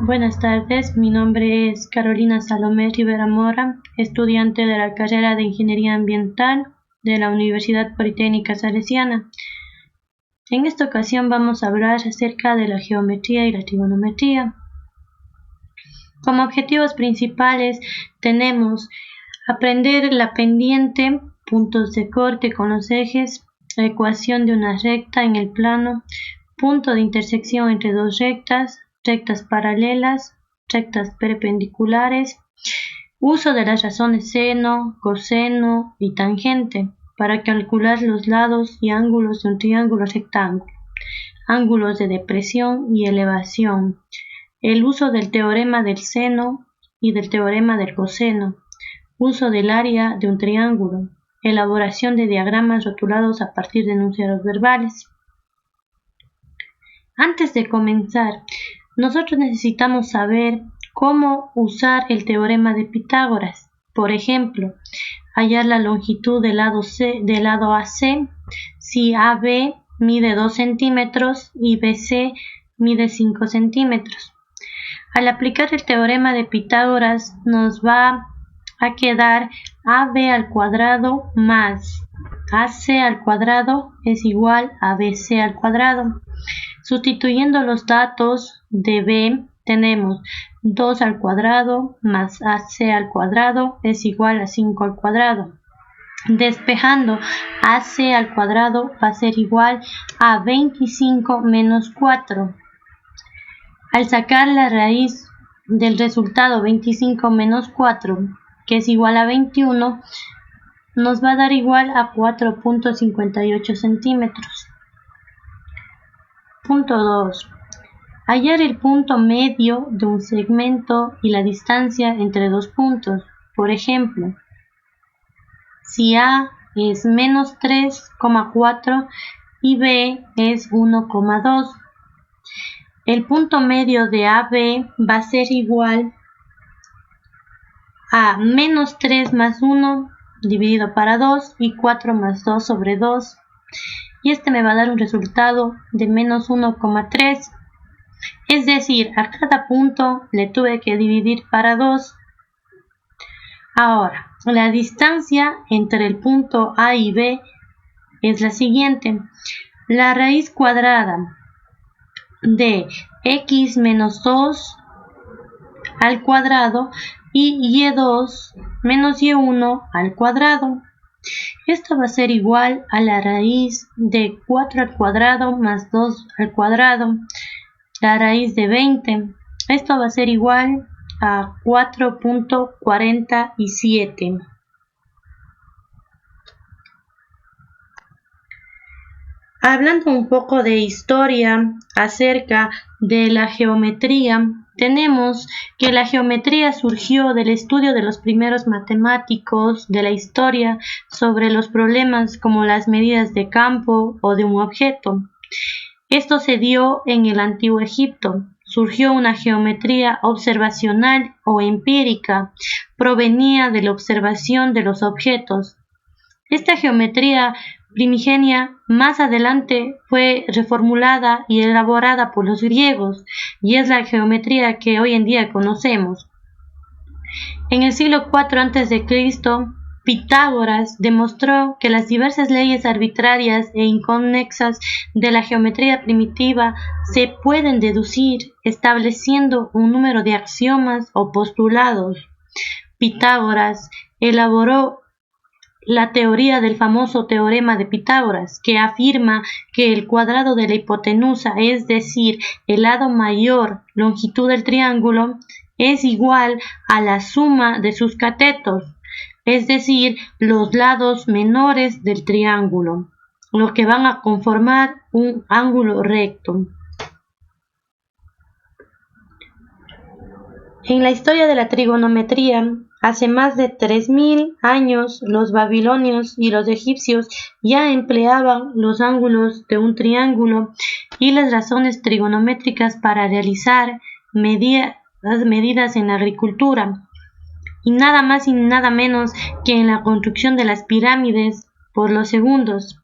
Buenas tardes, mi nombre es Carolina Salomé Rivera Mora, estudiante de la carrera de Ingeniería Ambiental de la Universidad Politécnica Salesiana. En esta ocasión vamos a hablar acerca de la geometría y la trigonometría. Como objetivos principales tenemos aprender la pendiente, puntos de corte con los ejes, la ecuación de una recta en el plano, punto de intersección entre dos rectas, rectas paralelas, rectas perpendiculares, uso de las razones seno, coseno y tangente para calcular los lados y ángulos de un triángulo rectángulo, ángulos de depresión y elevación, el uso del teorema del seno y del teorema del coseno, uso del área de un triángulo, elaboración de diagramas rotulados a partir de enunciados verbales. Antes de comenzar, nosotros necesitamos saber cómo usar el teorema de Pitágoras. Por ejemplo, hallar la longitud del lado AC si AB mide 2 centímetros y BC mide 5 centímetros. Al aplicar el teorema de Pitágoras nos va a quedar AB al cuadrado más AC al cuadrado es igual a BC al cuadrado. Sustituyendo los datos de B, tenemos 2 al cuadrado más AC al cuadrado es igual a 5 al cuadrado. Despejando AC al cuadrado va a ser igual a 25 menos 4. Al sacar la raíz del resultado 25 menos 4, que es igual a 21, nos va a dar igual a 4.58 centímetros. Punto 2. Hallar el punto medio de un segmento y la distancia entre dos puntos. Por ejemplo, si A es menos 3,4 y B es 1,2. El punto medio de AB va a ser igual a menos 3 más 1 dividido para 2 y 4 más 2 sobre 2. Y este me va a dar un resultado de menos 1,3. Es decir, a cada punto le tuve que dividir para 2. Ahora, la distancia entre el punto A y B es la siguiente. La raíz cuadrada de x menos 2 al cuadrado y y2 menos y1 al cuadrado. Esto va a ser igual a la raíz de 4 al cuadrado más 2 al cuadrado, la raíz de 20. Esto va a ser igual a 4.47. Hablando un poco de historia acerca de la geometría, tenemos que la geometría surgió del estudio de los primeros matemáticos de la historia sobre los problemas como las medidas de campo o de un objeto. Esto se dio en el Antiguo Egipto. Surgió una geometría observacional o empírica, provenía de la observación de los objetos. Esta geometría primigenia más adelante fue reformulada y elaborada por los griegos y es la geometría que hoy en día conocemos. En el siglo IV a.C., Pitágoras demostró que las diversas leyes arbitrarias e inconexas de la geometría primitiva se pueden deducir estableciendo un número de axiomas o postulados. Pitágoras elaboró la teoría del famoso teorema de Pitágoras, que afirma que el cuadrado de la hipotenusa, es decir, el lado mayor longitud del triángulo, es igual a la suma de sus catetos, es decir, los lados menores del triángulo, lo que van a conformar un ángulo recto. En la historia de la trigonometría, hace más de 3000 años, los babilonios y los egipcios ya empleaban los ángulos de un triángulo y las razones trigonométricas para realizar las medidas en la agricultura, y nada más y nada menos que en la construcción de las pirámides por los segundos.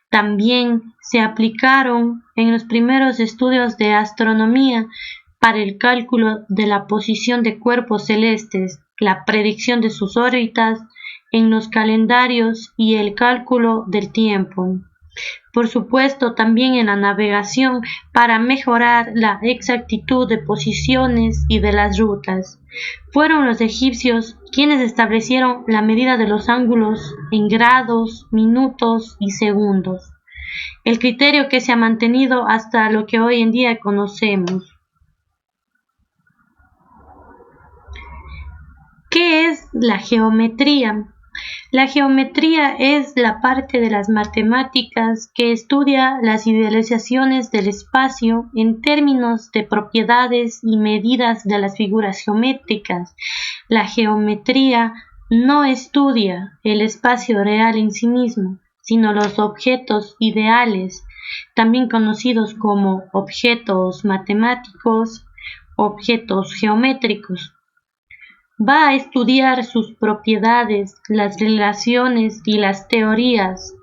También se aplicaron en los primeros estudios de astronomía para el cálculo de la posición de cuerpos celestes, la predicción de sus órbitas en los calendarios y el cálculo del tiempo. Por supuesto, también en la navegación para mejorar la exactitud de posiciones y de las rutas. Fueron los egipcios quienes establecieron la medida de los ángulos en grados, minutos y segundos, el criterio que se ha mantenido hasta lo que hoy en día conocemos. ¿Qué es la geometría? La geometría es la parte de las matemáticas que estudia las idealizaciones del espacio en términos de propiedades y medidas de las figuras geométricas. La geometría no estudia el espacio real en sí mismo, sino los objetos ideales, también conocidos como objetos matemáticos, objetos geométricos. Va a estudiar sus propiedades, las relaciones y las teorías,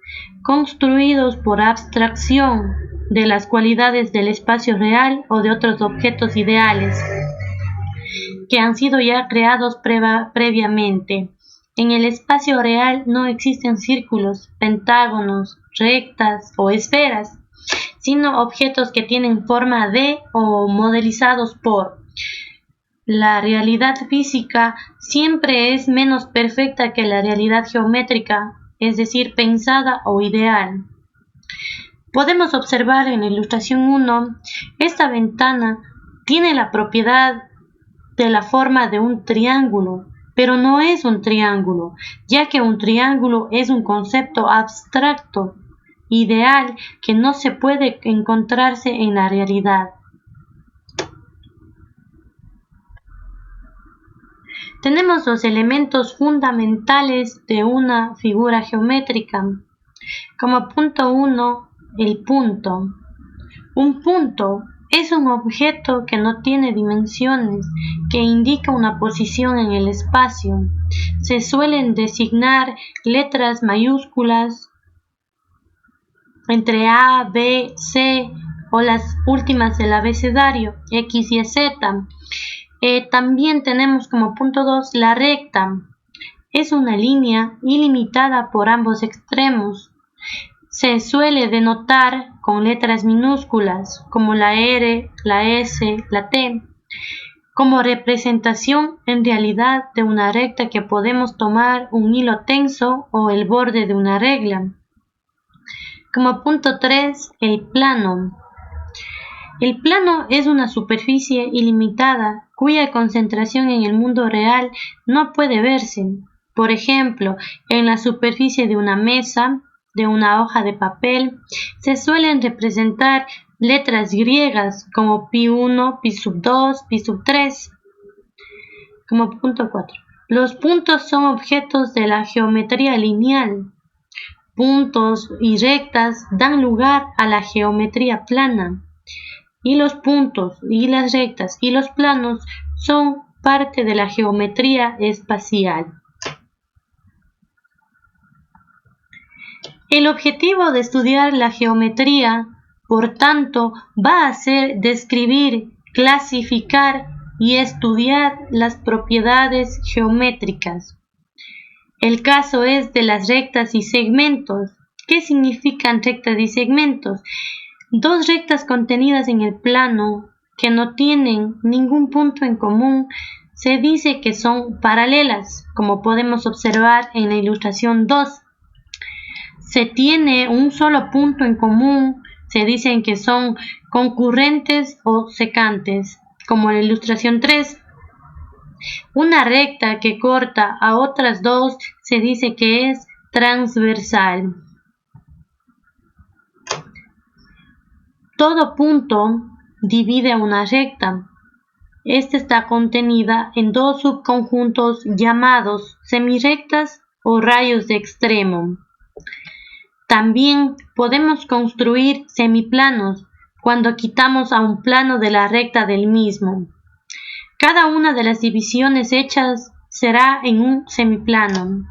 construidos por abstracción de las cualidades del espacio real o de otros objetos ideales, que han sido ya creados previamente. En el espacio real no existen círculos, pentágonos, rectas o esferas, sino objetos que tienen forma de o modelizados por. La realidad física siempre es menos perfecta que la realidad geométrica, es decir, pensada o ideal. Podemos observar en la ilustración 1, esta ventana tiene la propiedad de la forma de un triángulo, pero no es un triángulo, ya que un triángulo es un concepto abstracto, ideal, que no se puede encontrarse en la realidad. Tenemos los elementos fundamentales de una figura geométrica. Como punto 1, el punto. Un punto es un objeto que no tiene dimensiones, que indica una posición en el espacio. Se suelen designar letras mayúsculas entre A, B, C o las últimas del abecedario, X y Z. También tenemos como punto 2 la recta. Es una línea ilimitada por ambos extremos. Se suele denotar con letras minúsculas como la R, la S, la T, como representación en realidad de una recta que podemos tomar un hilo tenso o el borde de una regla. Como punto 3, el plano. El plano es una superficie ilimitada cuya concentración en el mundo real no puede verse. Por ejemplo, en la superficie de una mesa, de una hoja de papel, se suelen representar letras griegas como pi1, pi2, pi3. Como punto 4. Los puntos son objetos de la geometría lineal. Puntos y rectas dan lugar a la geometría plana. Y los puntos y las rectas y los planos son parte de la geometría espacial. El objetivo de estudiar la geometría, por tanto, va a ser describir, clasificar y estudiar las propiedades geométricas. El caso es de las rectas y segmentos. ¿Qué significan rectas y segmentos? Dos rectas contenidas en el plano que no tienen ningún punto en común se dice que son paralelas, como podemos observar en la ilustración 2. Se tiene un solo punto en común, se dicen que son concurrentes o secantes, como en la ilustración 3. Una recta que corta a otras dos se dice que es transversal. Todo punto divide una recta. Esta está contenida en dos subconjuntos llamados semirrectas o rayos de extremo. También podemos construir semiplanos cuando quitamos a un plano de la recta del mismo. Cada una de las divisiones hechas será en un semiplano.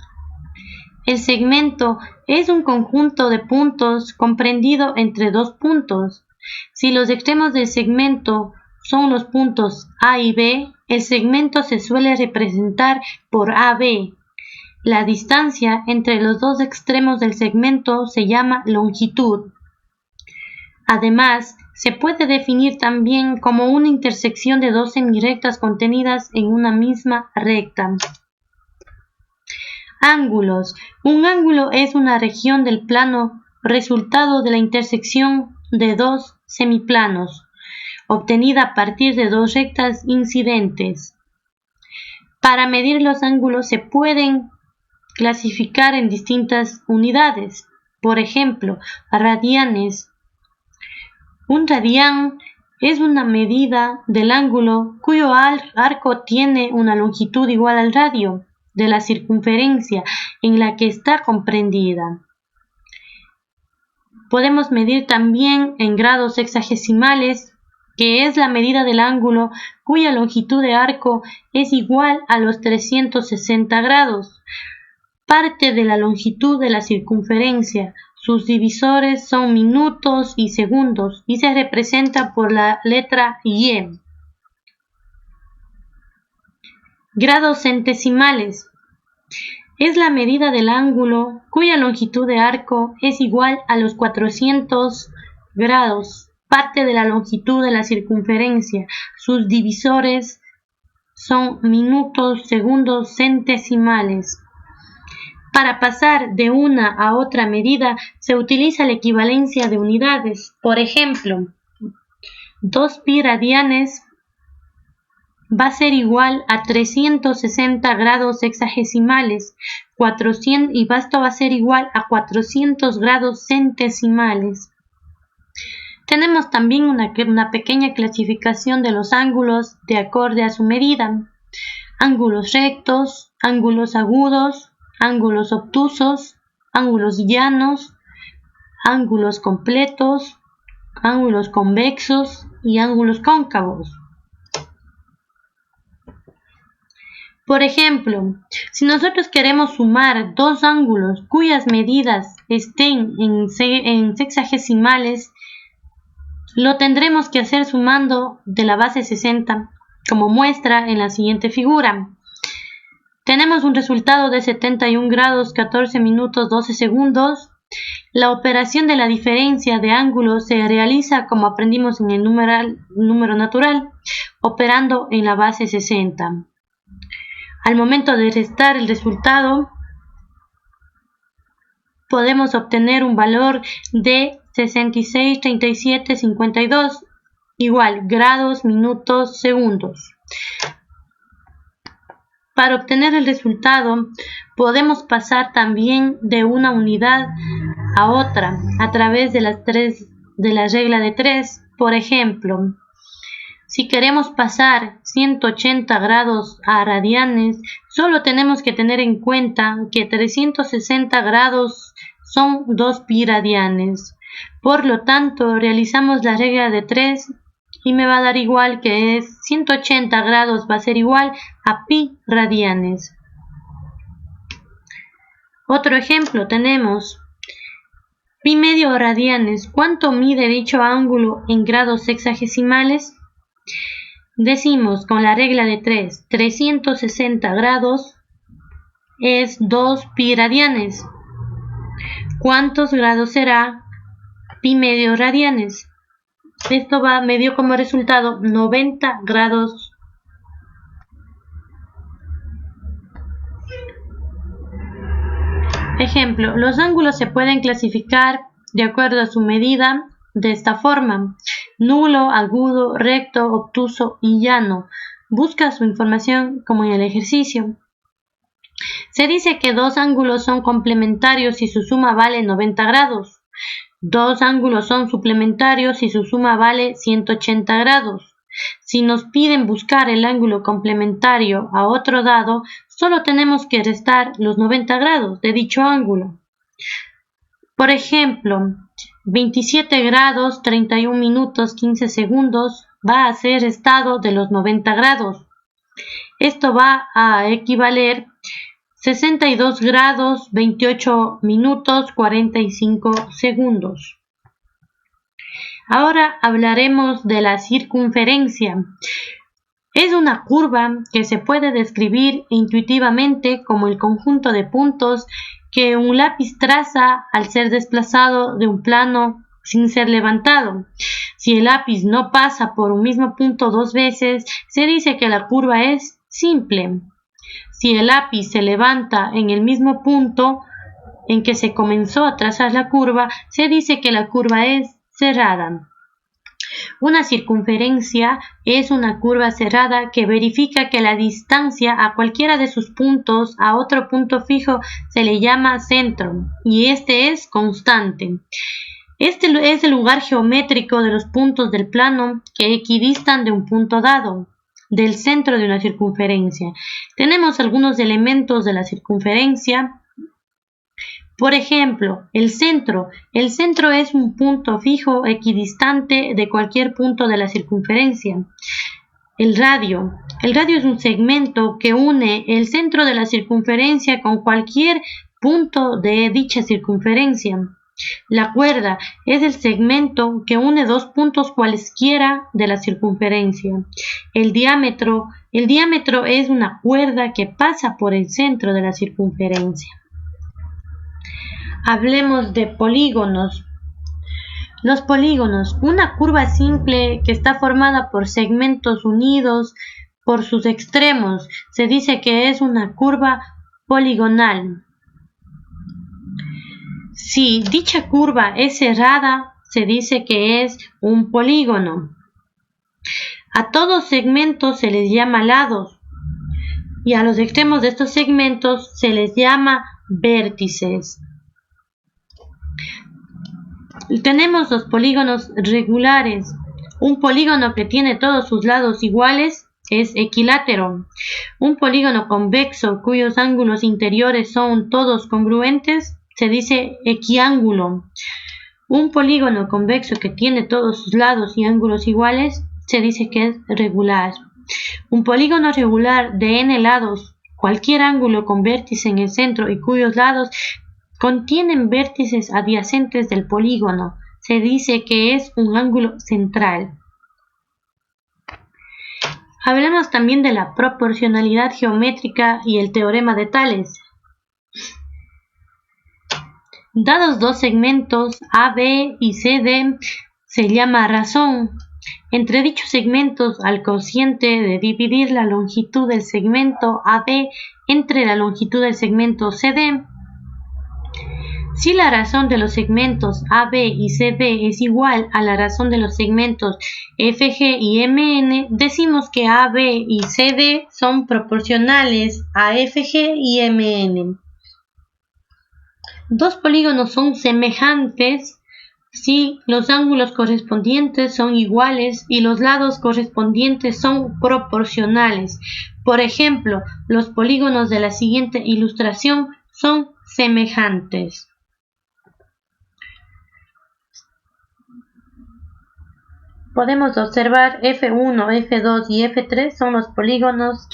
El segmento es un conjunto de puntos comprendido entre dos puntos. Si los extremos del segmento son los puntos A y B, el segmento se suele representar por AB. La distancia entre los dos extremos del segmento se llama longitud. Además, se puede definir también como una intersección de dos semirectas contenidas en una misma recta. Ángulos. Un ángulo es una región del plano resultado de la intersección de dos semiplanos, obtenida a partir de dos rectas incidentes. Para medir los ángulos se pueden clasificar en distintas unidades. Por ejemplo, radianes. Un radián es una medida del ángulo cuyo arco tiene una longitud igual al radio de la circunferencia en la que está comprendida. Podemos medir también en grados sexagesimales, que es la medida del ángulo cuya longitud de arco es igual a los 360 grados, parte de la longitud de la circunferencia. Sus divisores son minutos y segundos y se representa por la letra Y. Grados centesimales. Es la medida del ángulo cuya longitud de arco es igual a los 400 grados, parte de la longitud de la circunferencia. Sus divisores son minutos, segundos, centesimales. Para pasar de una a otra medida se utiliza la equivalencia de unidades. Por ejemplo, 2 pi radianes va a ser igual a 360 grados sexagesimales, 400, y esto va a ser igual a 400 grados centesimales. Tenemos también una pequeña clasificación de los ángulos de acorde a su medida. Ángulos rectos, ángulos agudos, ángulos obtusos, ángulos llanos, ángulos completos, ángulos convexos y ángulos cóncavos. Por ejemplo, si nosotros queremos sumar dos ángulos cuyas medidas estén en sexagesimales, lo tendremos que hacer sumando de la base 60, como muestra en la siguiente figura. Tenemos un resultado de 71 grados, 14 minutos, 12 segundos. La operación de la diferencia de ángulos se realiza como aprendimos en el número natural, operando en la base 60. Al momento de restar el resultado, podemos obtener un valor de 66, 37, 52, igual grados, minutos, segundos. Para obtener el resultado, podemos pasar también de una unidad a otra a través de la regla de 3. Por ejemplo, si queremos pasar 180 grados a radianes, solo tenemos que tener en cuenta que 360 grados son 2 pi radianes. Por lo tanto, realizamos la regla de 3 y me va a dar igual que es 180 grados va a ser igual a pi radianes. Otro ejemplo tenemos pi medio radianes. ¿Cuánto mide dicho ángulo en grados sexagesimales? Decimos con la regla de 3, 360 grados es 2 pi radianes. ¿Cuántos grados será pi medio radianes? Esto me dio como resultado 90 grados. Ejemplo, los ángulos se pueden clasificar de acuerdo a su medida de esta forma: nulo, agudo, recto, obtuso y llano. Busca su información como en el ejercicio. Se dice que dos ángulos son complementarios si su suma vale 90 grados. Dos ángulos son suplementarios si su suma vale 180 grados. Si nos piden buscar el ángulo complementario a otro dado, solo tenemos que restar los 90 grados de dicho ángulo. Por ejemplo, 27 grados, 31 minutos, 15 segundos va a ser restado de los 90 grados. Esto va a equivaler 62 grados, 28 minutos, 45 segundos. Ahora hablaremos de la circunferencia. Es una curva que se puede describir intuitivamente como el conjunto de puntos que un lápiz traza al ser desplazado de un plano sin ser levantado. Si el lápiz no pasa por un mismo punto dos veces, se dice que la curva es simple. Si el lápiz se levanta en el mismo punto en que se comenzó a trazar la curva, se dice que la curva es cerrada. Una circunferencia es una curva cerrada que verifica que la distancia a cualquiera de sus puntos a otro punto fijo se le llama centro y este es constante. Este es el lugar geométrico de los puntos del plano que equidistan de un punto dado, del centro de una circunferencia. Tenemos algunos elementos de la circunferencia. Por ejemplo, el centro. El centro es un punto fijo equidistante de cualquier punto de la circunferencia. El radio. El radio es un segmento que une el centro de la circunferencia con cualquier punto de dicha circunferencia. La cuerda es el segmento que une dos puntos cualesquiera de la circunferencia. El diámetro es una cuerda que pasa por el centro de la circunferencia. Hablemos de polígonos. Los polígonos, una curva simple que está formada por segmentos unidos por sus extremos, se dice que es una curva poligonal. Si dicha curva es cerrada, se dice que es un polígono. A todos segmentos se les llama lados y a los extremos de estos segmentos se les llama vértices. Tenemos los polígonos regulares. Un polígono que tiene todos sus lados iguales es equilátero. Un polígono convexo cuyos ángulos interiores son todos congruentes se dice equiángulo. Un polígono convexo que tiene todos sus lados y ángulos iguales se dice que es regular. Un polígono regular de n lados, cualquier ángulo con vértice en el centro y cuyos lados contienen vértices adyacentes del polígono, se dice que es un ángulo central. Hablemos también de la proporcionalidad geométrica y el teorema de Tales. Dados dos segmentos AB y CD, se llama razón. Entre dichos segmentos, al cociente de dividir la longitud del segmento AB entre la longitud del segmento CD. Si la razón de los segmentos AB y CD es igual a la razón de los segmentos FG y MN, decimos que AB y CD son proporcionales a FG y MN. Dos polígonos son semejantes si los ángulos correspondientes son iguales y los lados correspondientes son proporcionales. Por ejemplo, los polígonos de la siguiente ilustración son semejantes. Podemos observar F1, F2 y F3 son los polígonos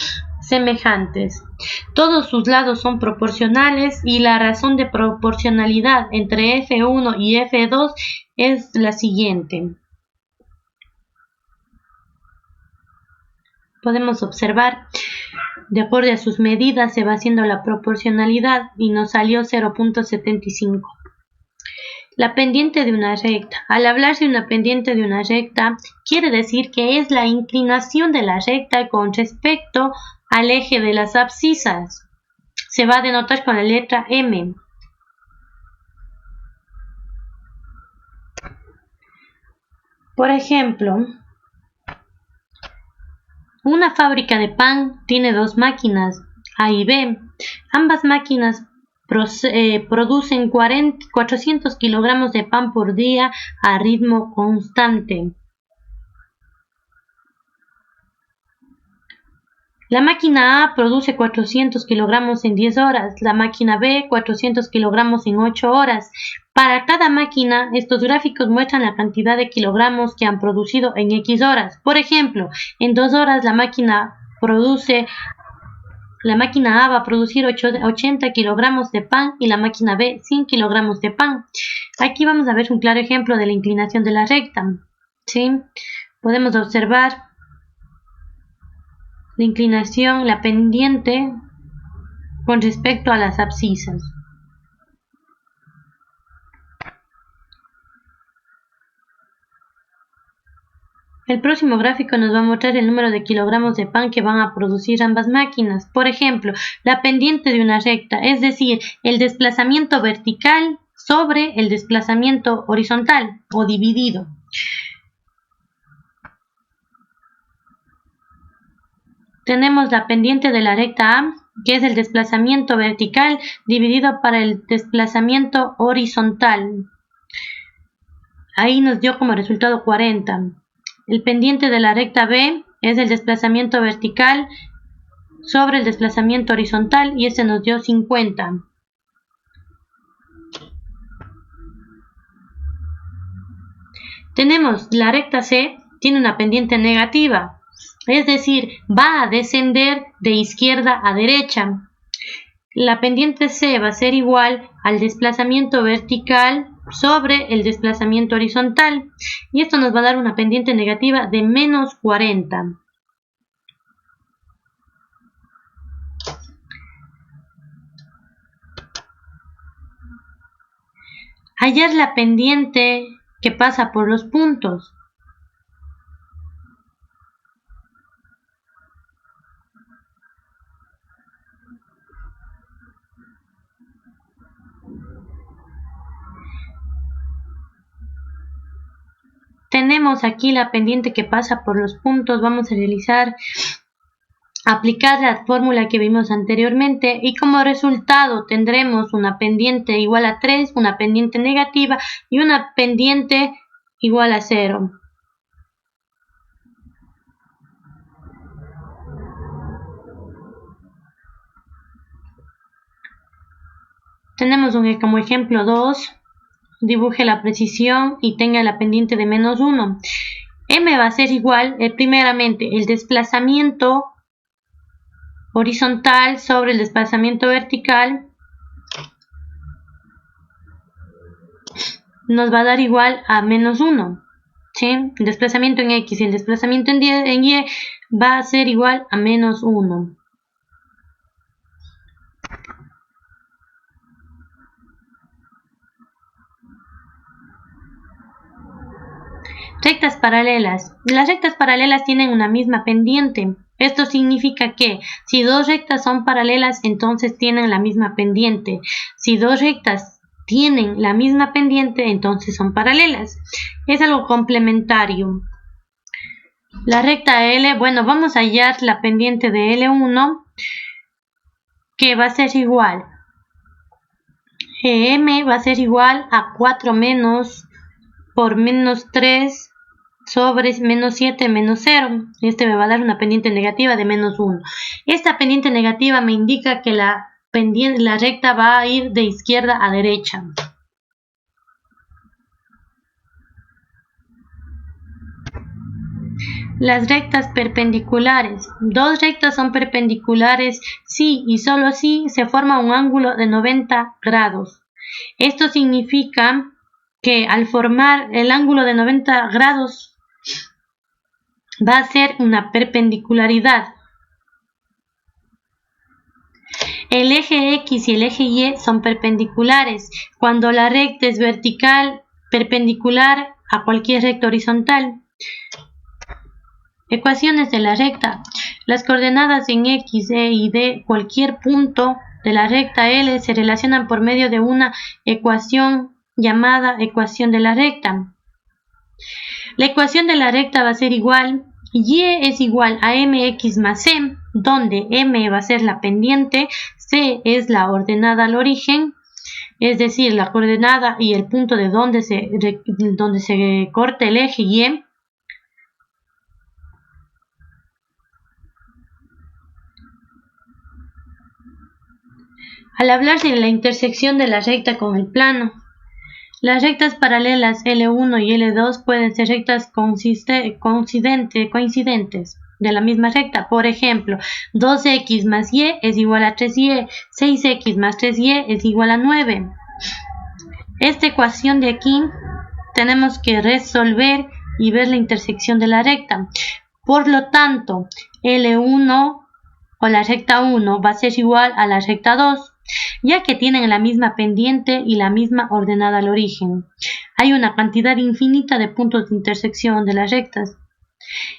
semejantes. Todos sus lados son proporcionales y la razón de proporcionalidad entre F1 y F2 es la siguiente. Podemos observar, de acuerdo a sus medidas se va haciendo la proporcionalidad y nos salió 0.75. La pendiente de una recta. Al hablarse de una pendiente de una recta, quiere decir que es la inclinación de la recta con respecto al eje de las abscisas. Se va a denotar con la letra M. Por ejemplo, una fábrica de pan tiene dos máquinas, A y B. Ambas máquinas producen 400 kilogramos de pan por día a ritmo constante. La máquina A produce 400 kilogramos en 10 horas, la máquina B 400 kilogramos en 8 horas. Para cada máquina, estos gráficos muestran la cantidad de kilogramos que han producido en X horas. Por ejemplo, en 2 horas la máquina A va a producir 80 kilogramos de pan y la máquina B 100 kilogramos de pan. Aquí vamos a ver un claro ejemplo de la inclinación de la recta. ¿sí? Podemos observar la inclinación, la pendiente con respecto a las abscisas. El próximo gráfico nos va a mostrar el número de kilogramos de pan que van a producir ambas máquinas. Por ejemplo, la pendiente de una recta, es decir, el desplazamiento vertical sobre el desplazamiento horizontal o dividido. Tenemos la pendiente de la recta A, que es el desplazamiento vertical dividido para el desplazamiento horizontal. Ahí nos dio como resultado 40. El pendiente de la recta B es el desplazamiento vertical sobre el desplazamiento horizontal y este nos dio 50. Tenemos la recta C, tiene una pendiente negativa, es decir, va a descender de izquierda a derecha. La pendiente C va a ser igual al desplazamiento vertical sobre el desplazamiento horizontal y esto nos va a dar una pendiente negativa de menos 40. Hallar la pendiente que pasa por los puntos. Tenemos aquí la pendiente que pasa por los puntos. Vamos a aplicar la fórmula que vimos anteriormente y como resultado tendremos una pendiente igual a 3, una pendiente negativa y una pendiente igual a 0. Tenemos como ejemplo 2. Dibuje la precisión y tenga la pendiente de menos 1. M va a ser igual, primeramente, el desplazamiento horizontal sobre el desplazamiento vertical nos va a dar igual a menos 1. ¿Sí? El desplazamiento en X y el desplazamiento en Y va a ser igual a menos 1. Rectas paralelas. Las rectas paralelas tienen una misma pendiente. Esto significa que si dos rectas son paralelas, entonces tienen la misma pendiente. Si dos rectas tienen la misma pendiente, entonces son paralelas. Es algo complementario. La recta L, bueno, vamos a hallar la pendiente de L1, que va a ser igual. M va a ser igual a 4 menos por menos 3 sobre menos 7 menos 0. Este me va a dar una pendiente negativa de menos 1. Esta pendiente negativa me indica que la recta va a ir de izquierda a derecha. Las rectas perpendiculares. Dos rectas son perpendiculares si y solo si se forma un ángulo de 90 grados. Esto significa que al formar el ángulo de 90 grados va a ser una perpendicularidad. El eje X y el eje Y son perpendiculares cuando la recta es vertical, perpendicular a cualquier recta horizontal. Ecuaciones de la recta. Las coordenadas en X, E y D cualquier punto de la recta L se relacionan por medio de una ecuación llamada ecuación de la recta. La ecuación de la recta va a ser igual, Y es igual a mx más c, donde m va a ser la pendiente, c es la ordenada al origen, es decir, la coordenada y el punto de donde se corta el eje Y. Al hablar de la intersección de la recta con el plano, las rectas paralelas L1 y L2 pueden ser rectas coincidentes de la misma recta. Por ejemplo, 2x más y es igual a 3y, 6x más 3y es igual a 9. Esta ecuación de aquí tenemos que resolver y ver la intersección de la recta. Por lo tanto, L1 o la recta 1 va a ser igual a la recta 2, ya que tienen la misma pendiente y la misma ordenada al origen. Hay una cantidad infinita de puntos de intersección de las rectas.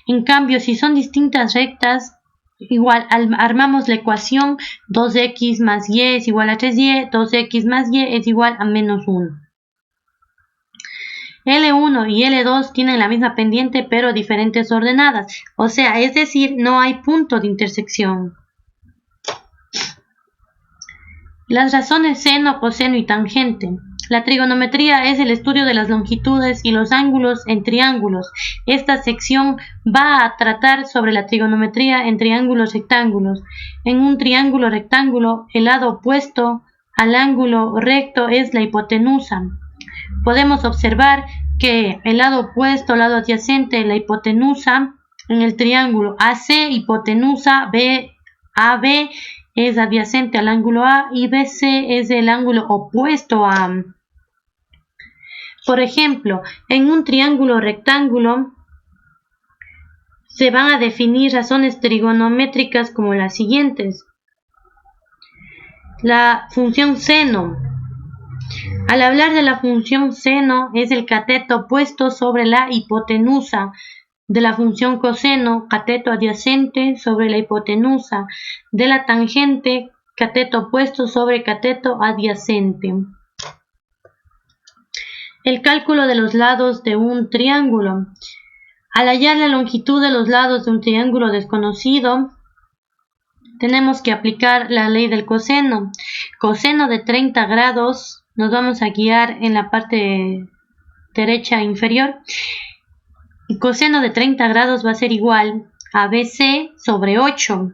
En cambio, si son distintas rectas, igual armamos la ecuación 2x más y es igual a 3y, 2x más y es igual a menos 1. L1 y L2 tienen la misma pendiente pero diferentes ordenadas, o sea, es decir, no hay punto de intersección. Las razones seno, coseno y tangente. La trigonometría es el estudio de las longitudes y los ángulos en triángulos. Esta sección va a tratar sobre la trigonometría en triángulos rectángulos. En un triángulo rectángulo, el lado opuesto al ángulo recto es la hipotenusa. Podemos observar que el lado opuesto, el lado adyacente, la hipotenusa en el triángulo AC, hipotenusa, AB es adyacente al ángulo A y BC es el ángulo opuesto a A. Por ejemplo, en un triángulo rectángulo se van a definir razones trigonométricas como las siguientes. La función seno. Al hablar de la función seno, es el cateto opuesto sobre la hipotenusa. De la función coseno, cateto adyacente sobre la hipotenusa. De la tangente, cateto opuesto sobre cateto adyacente. El cálculo de los lados de un triángulo. Al hallar la longitud de los lados de un triángulo desconocido, tenemos que aplicar la ley del coseno. Coseno de 30 grados, nos vamos a guiar en la parte derecha inferior. Coseno de 30 grados va a ser igual a BC sobre 8.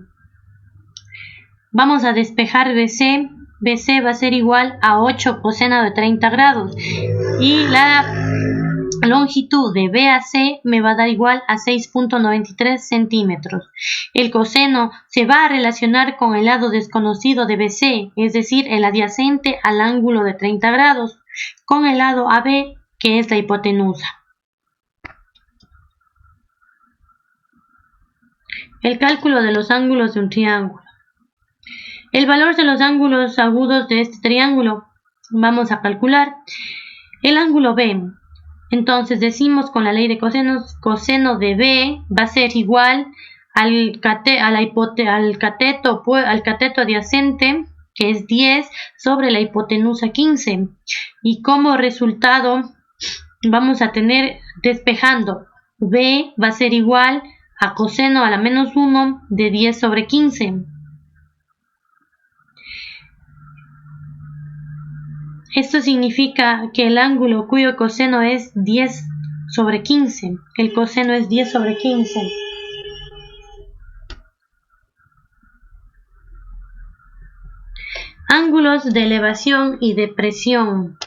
Vamos a despejar BC. BC va a ser igual a 8 coseno de 30 grados. Y la longitud de BAC me va a dar igual a 6.93 centímetros. El coseno se va a relacionar con el lado desconocido de BC, es decir, el adyacente al ángulo de 30 grados, con el lado AB, que es la hipotenusa. El cálculo de los ángulos de un triángulo. El valor de los ángulos agudos de este triángulo vamos a calcular. El ángulo B. Entonces decimos con la ley de cosenos, coseno de B va a ser igual al cateto adyacente, que es 10, sobre la hipotenusa 15. Y como resultado vamos a tener, despejando, B va a ser igual a coseno a la menos 1 de 10 sobre 15. Esto significa que el ángulo cuyo coseno es 10 sobre 15. El coseno es 10 sobre 15. Ángulos de elevación y de presión.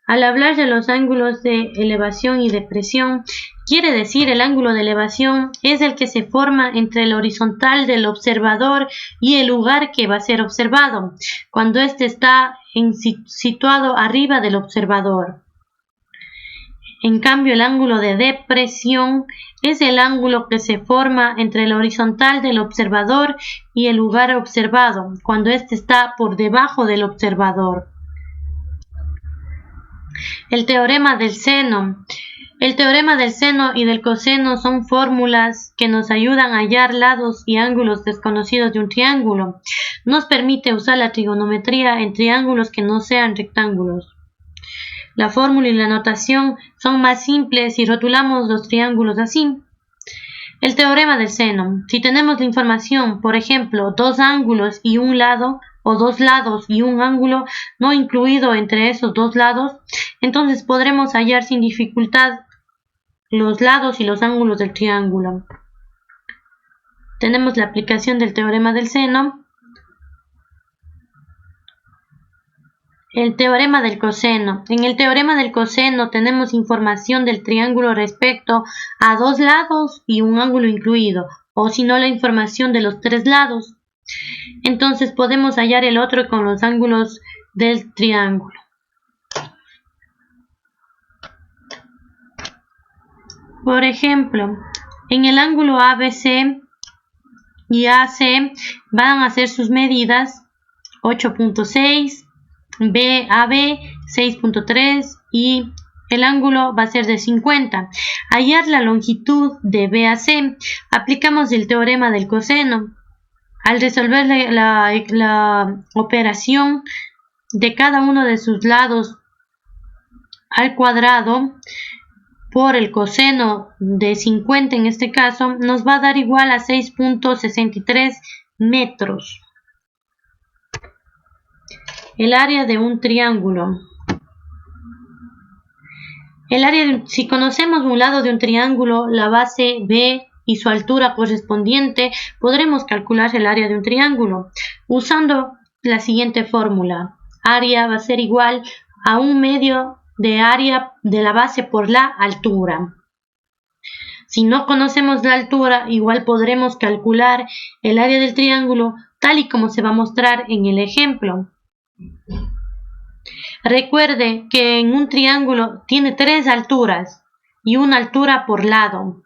Al hablar de los ángulos de elevación y de presión, quiere decir el ángulo de elevación es el que se forma entre el horizontal del observador y el lugar que va a ser observado, cuando éste está situado arriba del observador. En cambio, el ángulo de depresión es el ángulo que se forma entre el horizontal del observador y el lugar observado, cuando éste está por debajo del observador. El teorema del seno. El teorema del seno y del coseno son fórmulas que nos ayudan a hallar lados y ángulos desconocidos de un triángulo. Nos permite usar la trigonometría en triángulos que no sean rectángulos. La fórmula y la notación son más simples si rotulamos los triángulos así. El teorema del seno. Si tenemos la información, por ejemplo, dos ángulos y un lado, o dos lados y un ángulo no incluido entre esos dos lados, entonces podremos hallar sin dificultad los lados y los ángulos del triángulo. Tenemos la aplicación del teorema del seno. El teorema del coseno. En el teorema del coseno tenemos información del triángulo respecto a dos lados y un ángulo incluido, o si no la información de los tres lados. Entonces podemos hallar el otro con los ángulos del triángulo. Por ejemplo, en el ángulo ABC y AC van a hacer sus medidas 8.6, AB 6.3 y el ángulo va a ser de 50. Hallar la longitud de BAC, aplicamos el teorema del coseno. Al resolver la operación de cada uno de sus lados al cuadrado por el coseno de 50 en este caso, nos va a dar igual a 6.63 metros. El área de un triángulo. Si conocemos un lado de un triángulo, la base B y su altura correspondiente, podremos calcular el área de un triángulo usando la siguiente fórmula. Área va a ser igual a 1/2 de área de la base por la altura. Si no conocemos la altura, igual podremos calcular el área del triángulo tal y como se va a mostrar en el ejemplo. Recuerde que en un triángulo tiene 3 alturas y una altura por lado.